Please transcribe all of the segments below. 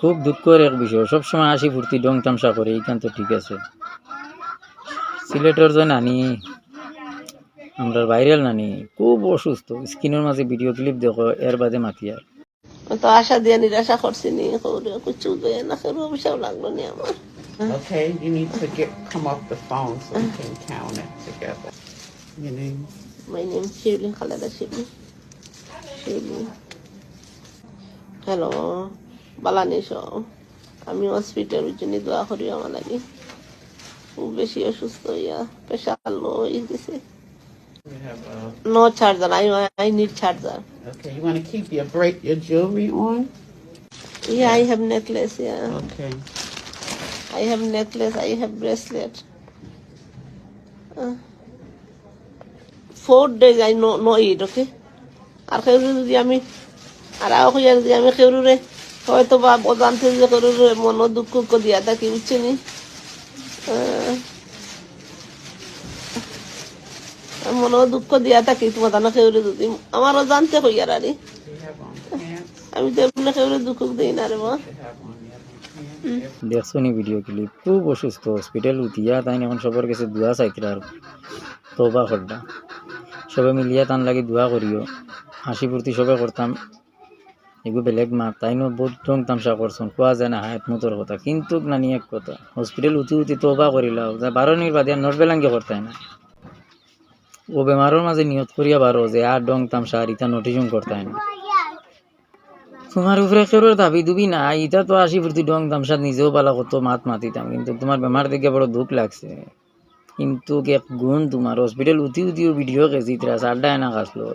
খুব দুঃখের এক বিষয়, সবসময় হাসি ফুর্তি ডং তামসা করে, এইখান তো ঠিক আছে। সিলেটের যে নানি, আমরা ভাইরাল নানি, খুব অসুস্থ। স্ক্রিনের মাঝে ভিডিও ক্লিপ দেখো, এর বাদে মাতিয়ার তো আশা দিয়ে নিরাশা করছি নি, কিছু না খেরু অভিশাপ লাগলো নি আমার। Okay, you need to come off the phone so we can count it together. Your name? My name is Sylheti Nani. Shyuli. Hello, বালানিশো। আমি হসপিটাল জন্য দোয়া করি আমার লাগে, খুব বেশি অসুস্থ হইয়া প্রেশার লো হয়ে গেছে। We have No charger, I need charger. okay, you want to keep your jewelry on? Yeah, I have necklace, yeah. Okay. I have necklace, I have bracelet. 4 days I no eat, okay? আর কেউ যদি আমি যদি আমি কেউরে হয়তো বা অজান্তে যে কেউরে মন দুঃখ দিয়া থাকি, বুঝছিনি? মন দুঃখ দিয়া থাকি তোমার না কেউরে যদি আমারও জানতে হই আর Do you have on pants? আমি তো এমনি কেউরে দুঃখ দিই না রে মা। You have on the other pants? দেখছো নি ভিডিও ক্লিপ, খুব অসুস্থ, হসপিটাল উঠিয়া তাই এখন সবার কাছে দোয়া চাইতরা আর তওবা করডা। সবাই মিলিয়া তান লাগে দোয়া করিও, হাসি ফুর্তি সবাই করতাম। এগুলো বেলেগ মাত তাইনো বহুত ডং তামসা করছেন, কোয়া যায় না হায়াত মতোর কথা, কিন্তু নানি এক কথা, হসপিটাল উঠি উঠি তওবা করিলাও, বারণির বাদে আর নটবেলাঙ্গে করতাই না। ও বেমারের মাঝে নিয়ত করিয়া বারো যে আর ডং তামসা আর ইটা নোটিশন করতাই না। তোমার উপরে কেউর দাবি দুবি না, ইটা তো হাসি ফুর্তি ডং তামসা নিজেও পালা কত মাত মাতিতাম, কিন্তু তোমার বেমার দেখে বড় দুঃখ লাগছে। কিন্তু এক গুণ তোমার হসপিটাল উঠি উঠিও ভিডিও গেছি তারা চারটায় না খাসলো,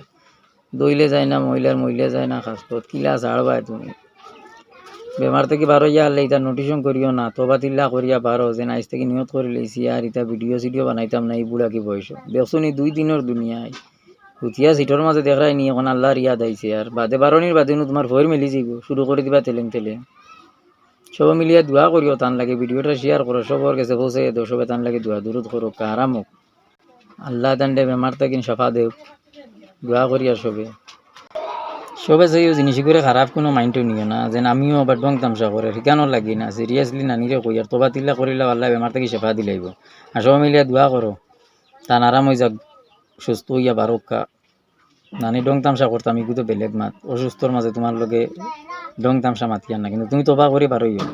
দইলে যায় না মহিলা যায় না খাসলো, কিলা ছাড়বাই তুমি। বেমার থেকে বারো ইয়া আনলে ইটা নোটিশন করিও না, তবা তিল্লা করিয়া বারো যে আজ থেকে নিয়ত করে লইছি আর ইটা ভিডিও সিডিও বানাইতাম না এই বুড়া কি বয়স। দেখছো নি 2 দিনের দুনিয়ায় উঠিয়া সিটর মাঝে দেখাই নি, এখন আল্লাহর ইয়াদ আইছে আর বাদে বারণির বাদে তোমার ভয়ের মিলি যাইব, শুরু করে দিবা তেলেং তেলে। সবাই মিলিয়া দোয়া করিও, তান লাগে ভিডিওটা শেয়ার করো, সবার কাছে পৌঁছে দেও, সবাই তান লাগে দোয়া দুরুদ করো, আরাম হোক, আল্লাহ তান্ডে বেমার থেকে সাফা দেও, দোয়া করিয়া সবে যে জিনিস করে খারাপ কোনো মাইন্ডও নিও না, যেন আমিও আবার ডং তামসা করে ঠিকানো লাগি না, সিরিয়াসলি নানিরে কই আর তোবা তিল্লা করিলে আল্লাহ বেমার থেকে সেফা দিলাইব। আর সবাই মিলিয়া দোয়া করো তান আরাম হয়ে যাক, সুস্থ হইয়া বারক্কা। নানি ডং তামসা করতাম, এগুলো তো বেলেগ মাত, অসুস্থর মাঝে তোমার লগে ডং তামসা মাতিয়ার না, কিন্তু তুমি তোবা করে পারইও।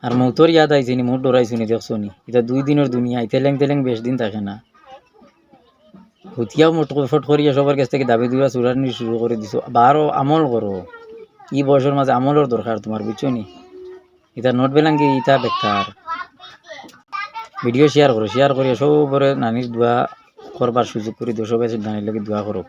আর মৌতর ইয়াদ আইছে নি, মৌত ডরাইছো নি, দেখছো নি এটা 2 দিনের দুনিয়া, তেলেং বেশ দিন থাকে না। হুতিয়াও ফট করিয়া সবার কাছ থেকে দাবি দুয়া চূড়ানি শুরু করে দিছো, বারো আমল করো, ই বয়সের মাঝে আমলের দরকার তোমার, বুঝছো নি? এটা নোট বেলাঙ্গি ইটা বেকার। ভিডিও শেয়ার করিয়া সবরে নানির দোয়া করবার সুযোগ করে দিও, সবাই নানির লাগে দোয়া করো।